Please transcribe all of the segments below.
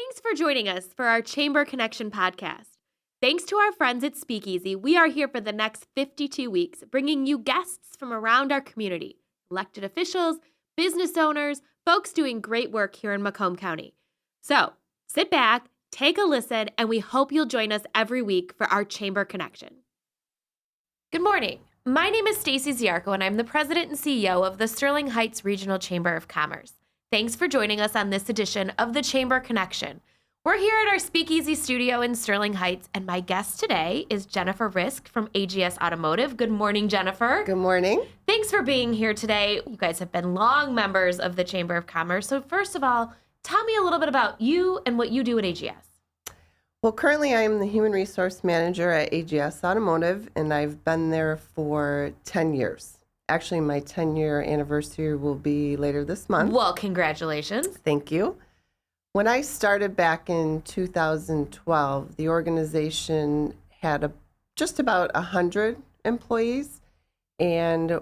Thanks for joining us for our Chamber Connection podcast. Thanks to our friends at Speakeasy, we are here for the next 52 weeks, bringing you guests from around our community, elected officials, business owners, folks doing great work here in Macomb County. So sit back, take a listen, and we hope you'll join us every week for our Chamber Connection. Good morning. My name is Stacy Ziarko, and I'm the president and CEO of the Sterling Heights Regional Chamber of Commerce. Thanks for joining us on this edition of the Chamber Connection. We're here at our Speakeasy studio in Sterling Heights, and my guest today is Jennifer Rizk from AGS Automotive. Good morning, Jennifer. Good morning. Thanks for being here today. You guys have been long members of the Chamber of Commerce. So first of all, tell me a little bit about you and what you do at AGS. Well, currently I am the Human Resource Manager at AGS Automotive, and I've been there for 10 years. Actually, my 10-year anniversary will be later this month. Well, congratulations. Thank you. When I started back in 2012, the organization had just about 100 employees and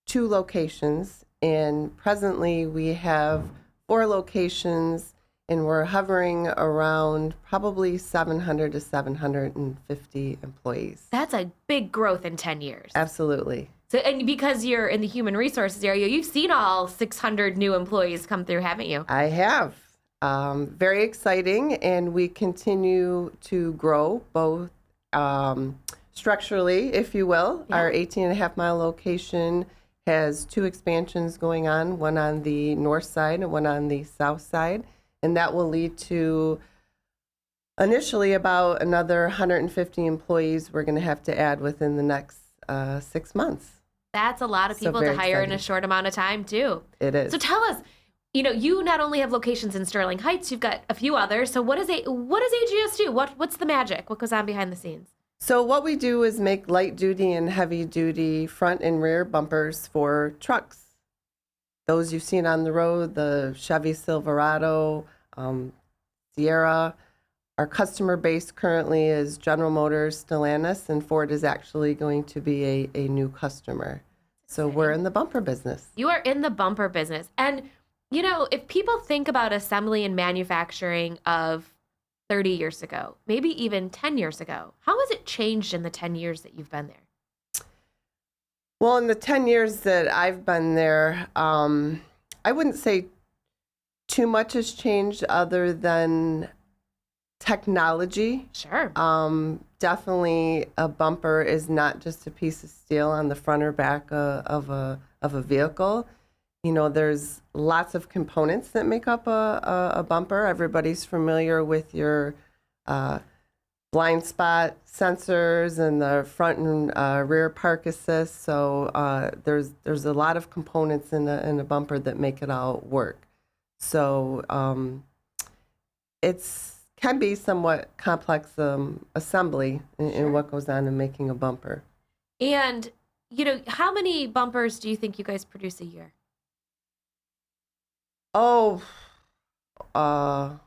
2 locations. And presently we have 4 locations, and we're hovering around probably 700 to 750 employees. That's a big growth in 10 years. Absolutely. So, and because you're in the human resources area, you've seen all 600 new employees come through, haven't you? I have. Very exciting, and we continue to grow both structurally, if you will. Yeah. Our 18.5-mile location has 2 expansions going on, one on the north side and one on the south side, and that will lead to initially about another 150 employees we're going to have to add within the next 6 months. That's a lot of people to hire in a short amount of time, too. It is. So tell us, you not only have locations in Sterling Heights, you've got a few others. So what does AGS do? What's the magic? What goes on behind the scenes? So what we do is make light duty and heavy duty front and rear bumpers for trucks. Those you've seen on the road, the Chevy Silverado, Sierra. Our customer base currently is General Motors, Stellantis, and Ford is actually going to be a new customer. So we're in the bumper business. You are in the bumper business. And, if people think about assembly and manufacturing of 30 years ago, maybe even 10 years ago, how has it changed in the 10 years that you've been there? Well, in the 10 years that I've been there, I wouldn't say too much has changed other than technology. Sure. Definitely a bumper is not just a piece of steel on the front or back of a vehicle. There's lots of components that make up a bumper. Everybody's familiar with your blind spot sensors and the front and rear park assist. So there's a lot of components in a bumper that make it all work. So can be somewhat complex assembly in what goes on in making a bumper. And, how many bumpers do you think you guys produce a year? Oh, over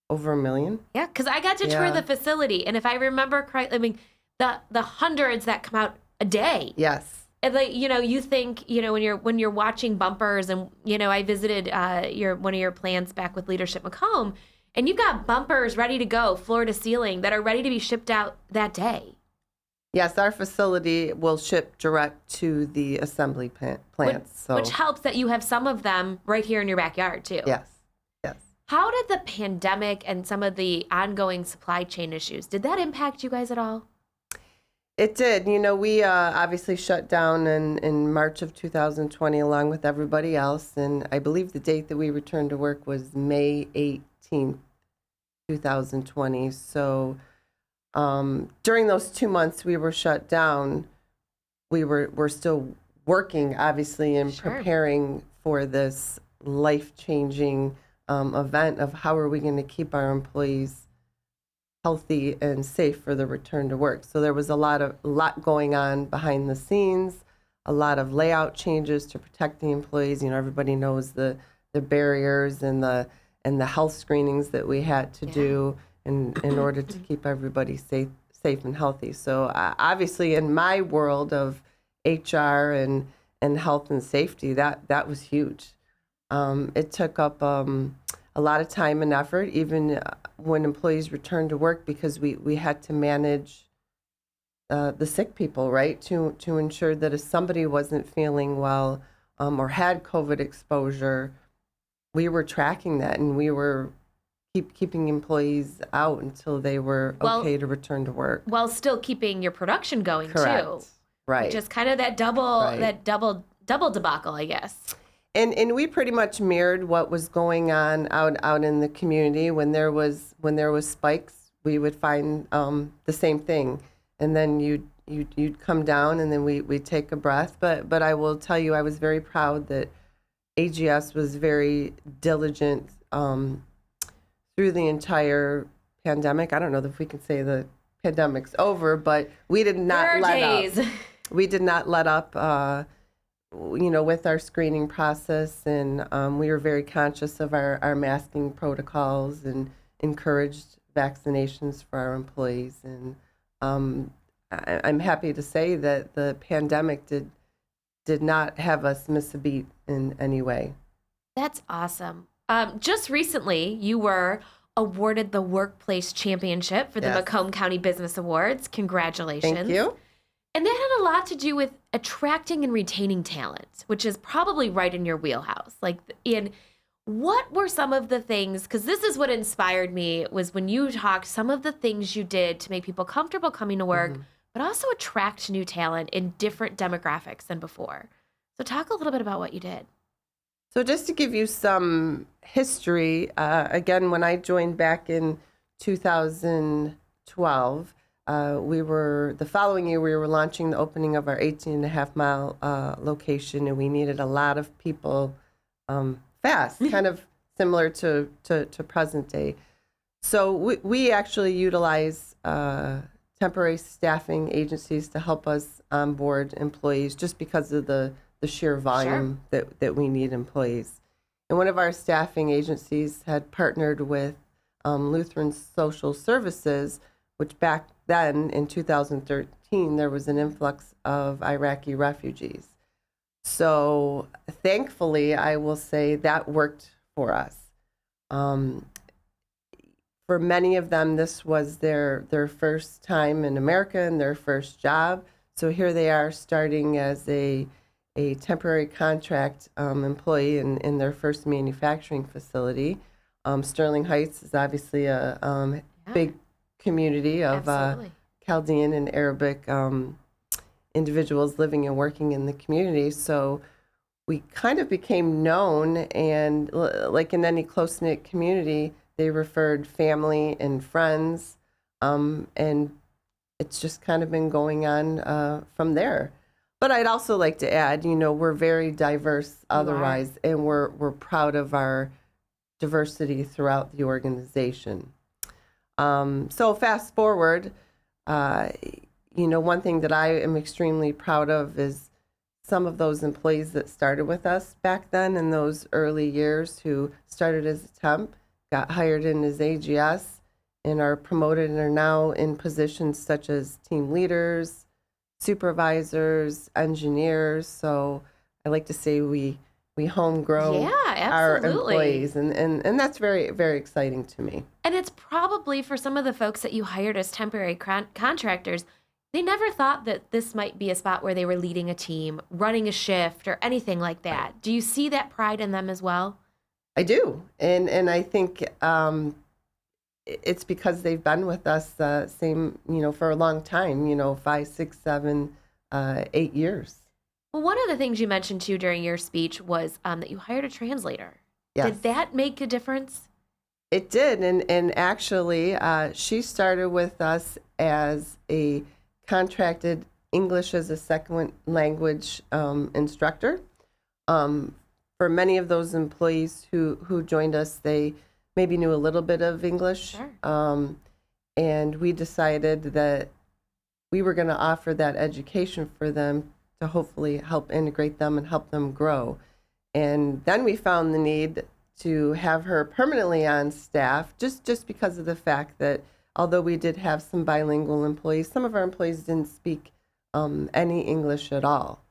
1 million. Yeah, because I got to tour the facility, and if I remember correctly, the hundreds that come out a day. Yes. And you think, when you're watching bumpers, and I visited one of your plants back with Leadership Macomb, and you've got bumpers ready to go, floor to ceiling, that are ready to be shipped out that day. Yes, our facility will ship direct to the assembly plants. Which helps that you have some of them right here in your backyard, too. Yes. How did the pandemic and some of the ongoing supply chain issues, did that impact you guys at all? It did. We obviously shut down in March of 2020 along with everybody else. And I believe the date that we returned to work was May 18th, 2020. So during those 2 months we were shut down, we're still working, obviously, and preparing for this life-changing event of how are we going to keep our employees healthy and safe for the return to work. So there was a lot going on behind the scenes, a lot of layout changes to protect the employees. Everybody knows the barriers and the health screenings that we had to do in order to keep everybody safe and healthy. So obviously in my world of HR and health and safety, that was huge. It took up a lot of time and effort, even when employees returned to work, because we had to manage the sick people, right? To ensure that if somebody wasn't feeling well or had COVID exposure, we were tracking that, and we were keeping employees out until they were okay to return to work, while still keeping your production going. Correct. Too. Right. Just kind of that double debacle, I guess. And we pretty much mirrored what was going on out in the community. When there was spikes, we would find the same thing, and then you'd come down, and then we'd take a breath. But I will tell you, I was very proud that AGS was very diligent through the entire pandemic. I don't know if we can say the pandemic's over, but we did not let up. We did not let up, with our screening process, and we were very conscious of our masking protocols and encouraged vaccinations for our employees. And I'm happy to say that the pandemic did not have us miss a beat in any way. That's awesome. Just recently, you were awarded the Workplace Championship for the Macomb County Business Awards. Congratulations. Thank you. And that had a lot to do with attracting and retaining talent, which is probably right in your wheelhouse. What were some of the things, because this is what inspired me, was when you talked some of the things you did to make people comfortable coming to work, but also attract new talent in different demographics than before. So talk a little bit about what you did. So just to give you some history, again, when I joined back in 2012, the following year we were launching the opening of our 18.5-mile location, and we needed a lot of people fast, kind of similar to present day. So we actually utilize temporary staffing agencies to help us onboard employees, just because of the sheer volume that we need employees. And one of our staffing agencies had partnered with Lutheran Social Services, which back then in 2013, there was an influx of Iraqi refugees. So thankfully, I will say that worked for us. For many of them, this was their first time in America and their first job. So here they are starting as a temporary contract employee in their first manufacturing facility. Sterling Heights is obviously a big community of Chaldean and Arabic individuals living and working in the community. So we kind of became known, and like in any close-knit community, they referred family and friends, and it's just kind of been going on from there. But I'd also like to add, we're very diverse otherwise, and we're proud of our diversity throughout the organization. So fast forward, one thing that I am extremely proud of is some of those employees that started with us back then in those early years, who started as a temp, got hired in as AGS, and are promoted and are now in positions such as team leaders, supervisors, engineers. So I like to say we homegrow our employees, and that's very, very exciting to me. And it's probably for some of the folks that you hired as temporary contractors, they never thought that this might be a spot where they were leading a team, running a shift, or anything like that. Do you see that pride in them as well? I do, and I think it's because they've been with us for a long time, 5, 6, 7, 8 years. Well, one of the things you mentioned too during your speech was that you hired a translator. Yes. Did that make a difference? It did, and actually she started with us as a contracted English as a second language instructor. For many of those employees who joined us, they maybe knew a little bit of English. Sure. And we decided that we were going to offer that education for them to hopefully help integrate them and help them grow. And then we found the need to have her permanently on staff, just because of the fact that although we did have some bilingual employees, some of our employees didn't speak any English at all.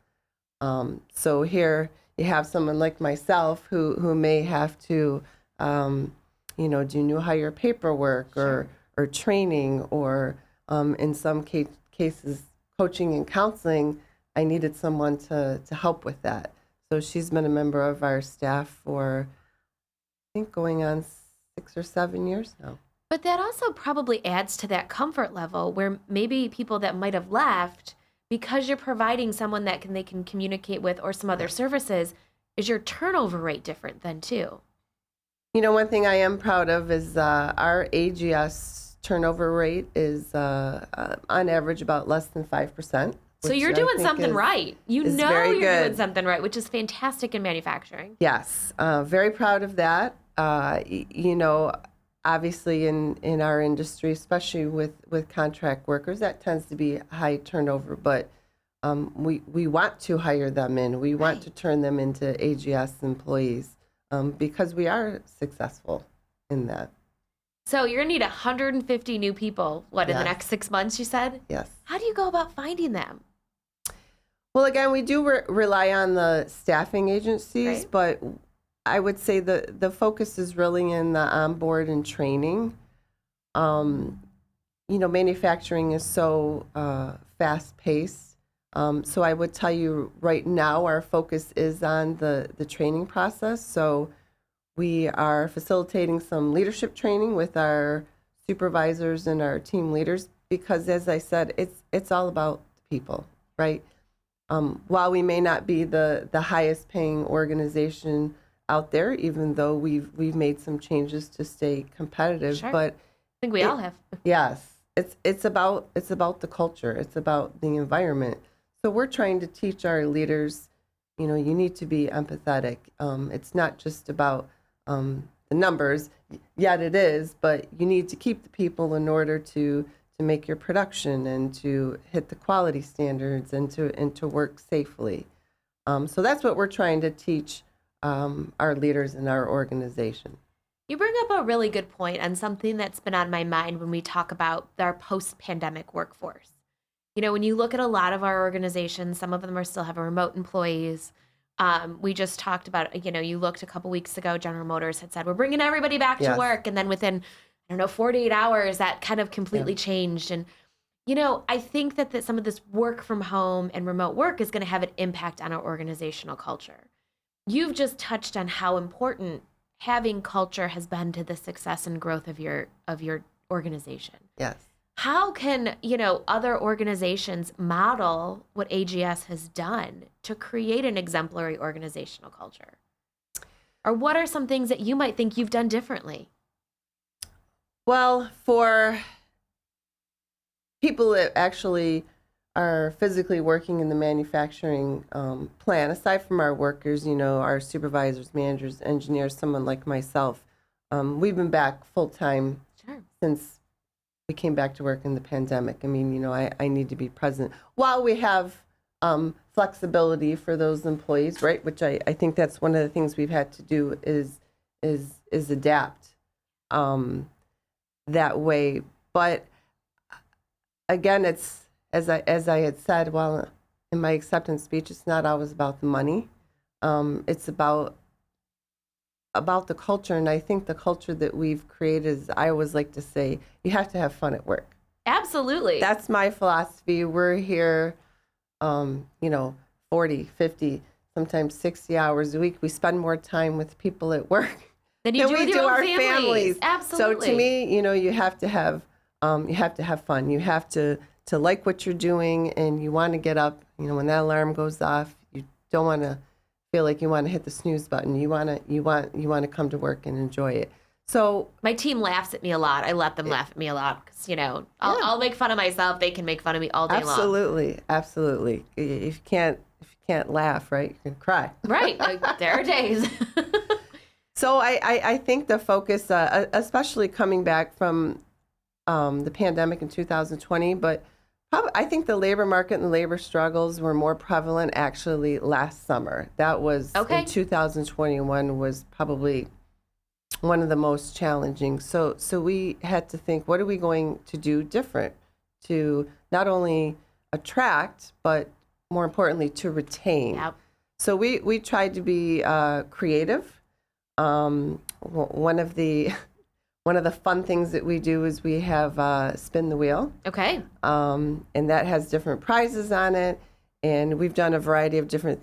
So here you have someone like myself who may have to do new hire paperwork or training, or in some cases, coaching and counseling. I needed someone to help with that. So she's been a member of our staff for, I think, going on 6 or 7 years now. But that also probably adds to that comfort level where maybe people that might have left, because you're providing someone that they can communicate with or some other services, is your turnover rate different then too? One thing I am proud of is our AGS turnover rate is on average about less than 5%. So you're doing something right. You're doing something right, which is fantastic in manufacturing. Yes, very proud of that. Obviously in our industry, especially with contract workers, that tends to be high turnover, but we want to hire them in. We want to turn them into AGS employees because we are successful in that. So you're going to need 150 new people, in the next 6 months, you said? Yes. How do you go about finding them? Well, again, we do rely on the staffing agencies, but I would say the focus is really in the onboard and training. Manufacturing is so fast-paced. So I would tell you right now our focus is on the training process. So we are facilitating some leadership training with our supervisors and our team leaders because, as I said, it's all about people, right? While we may not be the highest paying organization out there, even though we've made some changes to stay competitive. Sure. But I think we all have. Yes, it's about the culture. It's about the environment. So we're trying to teach our leaders, you need to be empathetic. It's not just about the numbers, yet it is, but you need to keep the people in order to make your production and to hit the quality standards and to work safely. So that's what we're trying to teach our leaders in our organization. You bring up a really good point on something that's been on my mind when we talk about our post-pandemic workforce. When you look at a lot of our organizations, some of them are still having remote employees. We just talked about, you looked a couple weeks ago, General Motors had said, we're bringing everybody back to work. And then within, 48 hours, that kind of completely changed. And, I think that some of this work from home and remote work is going to have an impact on our organizational culture. You've just touched on how important having culture has been to the success and growth of your organization. Yes. How can, other organizations model what AGS has done to create an exemplary organizational culture? Or what are some things that you might think you've done differently? Well, for people that actually are physically working in the manufacturing plant, aside from our workers, our supervisors, managers, engineers, someone like myself, we've been back full-time since we came back to work in the pandemic. I mean, I need to be present while we have flexibility for those employees, right? Which I think that's one of the things we've had to do is adapt that way. But again, it's as I had said, in my acceptance speech, it's not always about the money. It's about the culture, and I think the culture that we've created is, I always like to say, you have to have fun at work. Absolutely. That's my philosophy. We're here, 40, 50, sometimes 60 hours a week. We spend more time with people at work than we do our families. Absolutely. So to me, you have to have fun. You have to like what you're doing, and you want to get up. When that alarm goes off, you don't want to feel like you want to hit the snooze button. You want to come to work and enjoy it. So my team laughs at me a lot. I let them laugh at me a lot because I'll make fun of myself. They can make fun of me all day long. Absolutely. If you can't laugh, right, you can cry. Right. There are days. So I think the focus, especially coming back from the pandemic in 2020, but I think the labor market and the labor struggles were more prevalent actually last summer. That was in 2021 was probably one of the most challenging. So we had to think, what are we going to do different to not only attract, but more importantly, to retain. Yep. So we tried to be creative. One of the One of the fun things that we do is we have spin the wheel. Okay. And that has different prizes on it. And we've done a variety of different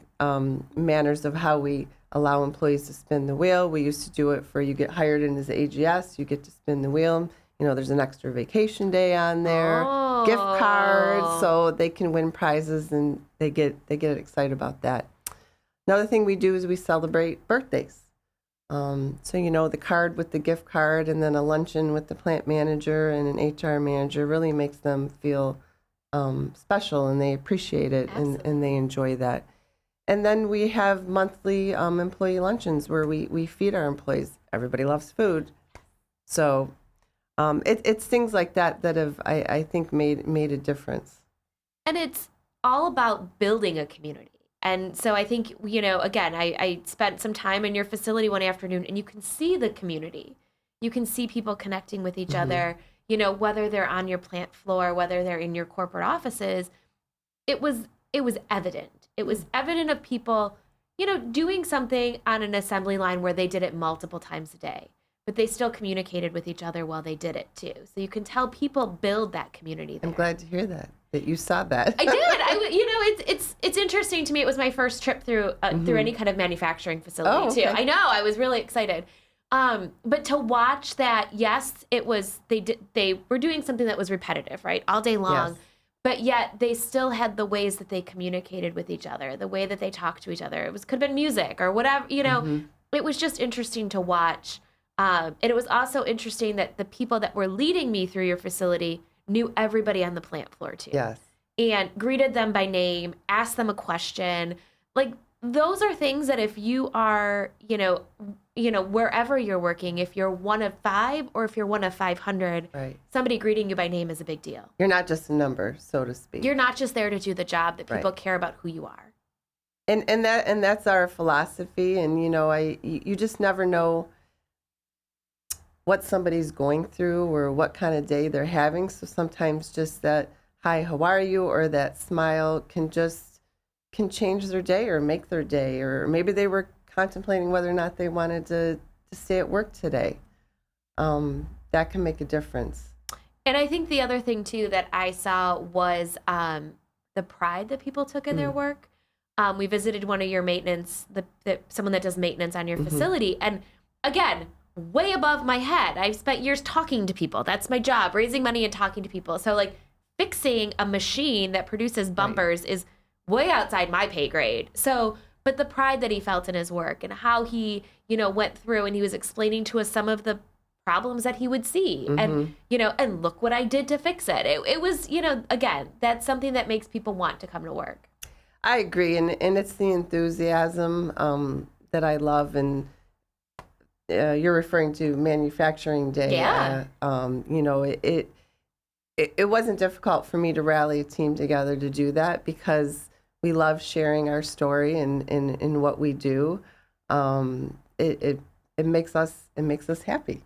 manners of how we allow employees to spin the wheel. We used to do it for you get hired in as AGS, you get to spin the wheel. You know, there's an extra vacation day on there, gift cards, so they can win prizes and they get excited about that. Another thing we do is we celebrate birthdays. So, you know, the card with the gift card and then a luncheon with the plant manager and an HR manager really makes them feel special, and they appreciate it and they enjoy that. And then we have monthly employee luncheons where we feed our employees. Everybody loves food. So it's things like that have, I think, made a difference. And it's all about building a community. And so I think, you know, again, I spent some time in your facility one afternoon, and you can see the community. You can see people connecting with each other, you know, whether they're on your plant floor, whether they're in your corporate offices. It was evident. It was evident of people, you know, doing something on an assembly line where they did it multiple times a day, but they still communicated with each other while they did it too. So you can tell people build that community there. I'm glad to hear that you saw that. I did. You know, it's interesting to me. It was my first trip through any kind of manufacturing facility too. I know. I was really excited. But to watch that, yes, it was they were doing something that was repetitive, right, all day long. Yes. But yet they still had the ways that they communicated with each other, the way that they talked to each other. Could have been music or whatever. You know, it was just interesting to watch. And it was also interesting that the people that were leading me through your facility knew everybody on the plant floor too. Yes. And greeted them by name, asked them a question. Like, those are things that if you are, you know, wherever you're working, if you're one of 5 or if you're one of 500, right, somebody greeting you by name is a big deal. You're not just a number, so to speak. You're not just there to do the job, that people care about who you are. And that's our philosophy. And, you know, you just never know what somebody's going through or what kind of day they're having. So sometimes just that, hi, how are you? Or that smile can change their day or make their day. Or maybe they were contemplating whether or not they wanted to stay at work today. That can make a difference. And I think the other thing too that I saw was the pride that people took in their work. We visited one of your maintenance, someone that does maintenance on your facility. And again, way above my head. I've spent years talking to people. That's my job, raising money and talking to people. So like fixing a machine that produces bumpers is way outside my pay grade. So, but the pride that he felt in his work and how he, you know, went through and he was explaining to us some of the problems that he would see and, you know, and look what I did to fix it. It was, you know, again, that's something that makes people want to come to work. I agree. And it's the enthusiasm that I love. And you're referring to Manufacturing Day. Yeah. You know, it wasn't difficult for me to rally a team together to do that because we love sharing our story and what we do. It makes us happy.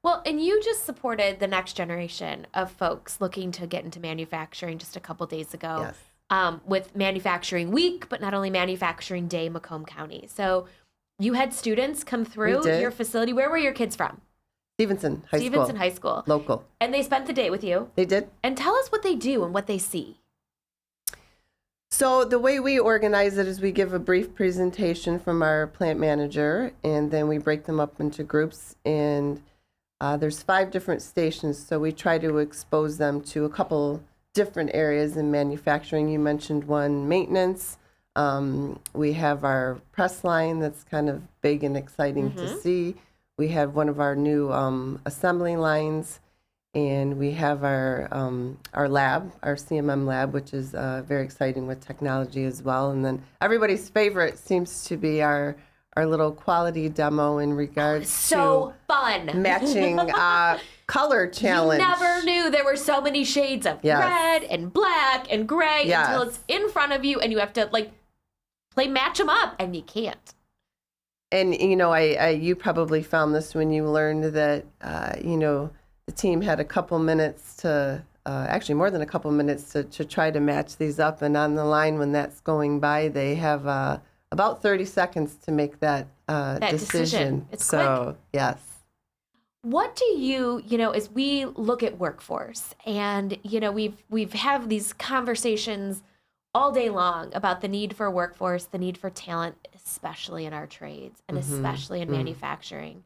Well, and you just supported the next generation of folks looking to get into manufacturing just a couple days ago. Yes. With Manufacturing Week, but not only Manufacturing Day, Macomb County. So you had students come through your facility. Where were your kids from? Stevenson High School. Local. And they spent the day with you. They did. And tell us what they do and what they see. So the way we organize it is we give a brief presentation from our plant manager, and then we break them up into groups. And there's 5 different stations, so we try to expose them to a couple different areas in manufacturing. You mentioned one, maintenance. We have our press line that's kind of big and exciting to see. We have one of our new assembly lines, and we have our lab, our CMM lab, which is very exciting with technology as well. And then everybody's favorite seems to be our little quality demo in regards to fun matching color challenge. You never knew there were so many shades of red and black and gray until it's in front of you and you have to like match them up, and you can't. And, you know, you probably found this when you learned that, you know, the team had a couple minutes to, actually more than a couple minutes to try to match these up. And on the line when that's going by, they have about 30 seconds to make that decision. It's so, quick. Yes. What do as we look at workforce and, we've have these conversations all day long about the need for workforce, the need for talent, especially in our trades and especially in manufacturing.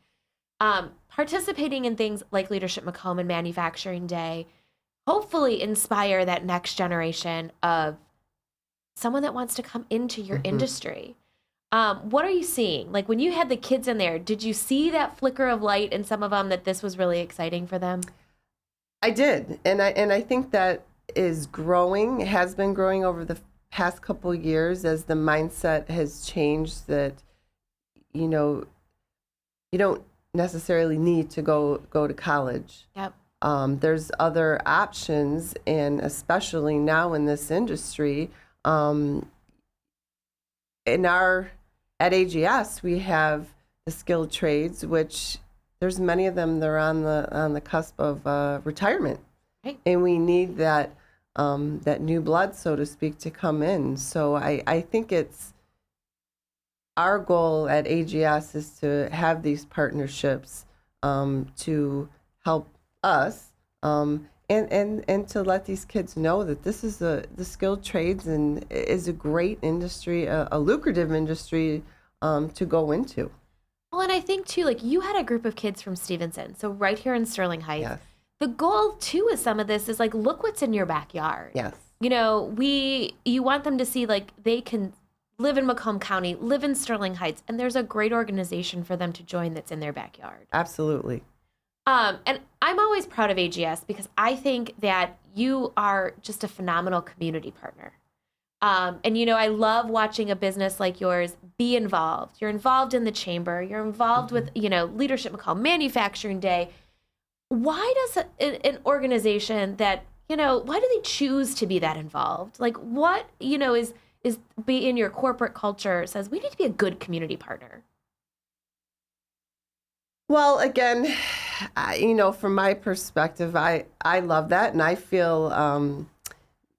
Participating in things like Leadership Macomb and Manufacturing Day, hopefully inspire that next generation of someone that wants to come into your industry. What are you seeing? Like when you had the kids in there, did you see that flicker of light in some of them that this was really exciting for them? I did, and I think that is growing, has been growing over the past couple of years as the mindset has changed that, you don't necessarily need to go to college. Yep. There's other options, and especially now in this industry, at AGS we have the skilled trades, which there's many of them that are on the cusp of retirement, right. And we need that new blood, so to speak, to come in. So I think it's our goal at AGS is to have these partnerships to help us and to let these kids know that this is the skilled trades and is a great industry, a lucrative industry to go into. Well, and I think too, like you had a group of kids from Stevenson, so right here in Sterling Heights. Yes. The goal too with some of this is like, look what's in your backyard. Yes. You want them to see like they can live in Macomb County, live in Sterling Heights, and there's a great organization for them to join that's in their backyard. Absolutely. And I'm always proud of AGS because I think that you are just a phenomenal community partner. And I love watching a business like yours be involved. You're involved in the chamber. You're involved with, Leadership Macomb, Manufacturing Day. Why does an organization that, why do they choose to be that involved? Like what, is be in your corporate culture says we need to be a good community partner? Well, again, from my perspective, I love that. And I feel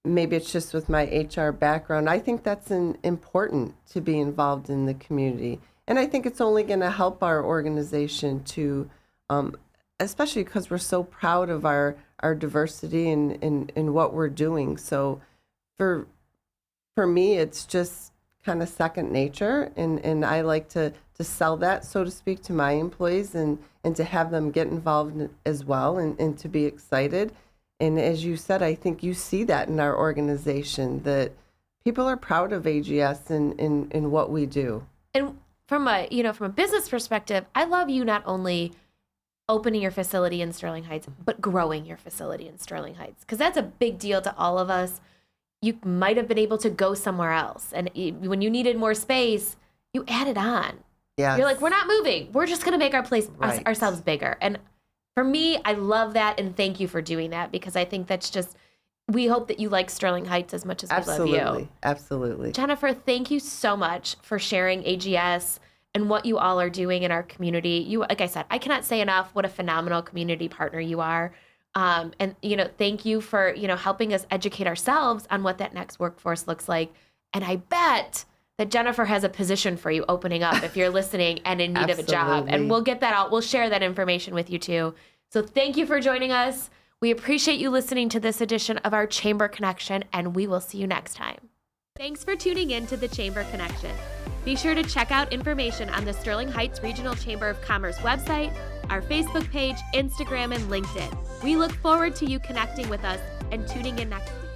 maybe it's just with my HR background. I think that's important to be involved in the community. And I think it's only going to help our organization to, especially because we're so proud of our diversity and what we're doing. So for me, it's just kind of second nature. And I like to sell that, so to speak, to my employees and to have them get involved as well and to be excited. And as you said, I think you see that in our organization, that people are proud of AGS and what we do. And from a business perspective, I love you not only opening your facility in Sterling Heights, but growing your facility in Sterling Heights, because that's a big deal to all of us. You might have been able to go somewhere else. And when you needed more space, you added on. Yes. You're like, we're not moving. We're just going to make our place Right. ourselves bigger. And for me, I love that. And thank you for doing that, because I think that's just, we hope that you like Sterling Heights as much as we love you. Absolutely. Jennifer, thank you so much for sharing AGS and what you all are doing in our community. You, like I said, I cannot say enough what a phenomenal community partner you are. And, thank you for, helping us educate ourselves on what that next workforce looks like. And I bet that Jennifer has a position for you opening up if you're listening and in need of a job. And we'll get that out. We'll share that information with you too. So thank you for joining us. We appreciate you listening to this edition of our Chamber Connection, and we will see you next time. Thanks for tuning in to the Chamber Connection. Be sure to check out information on the Sterling Heights Regional Chamber of Commerce website, our Facebook page, Instagram, and LinkedIn. We look forward to you connecting with us and tuning in next week.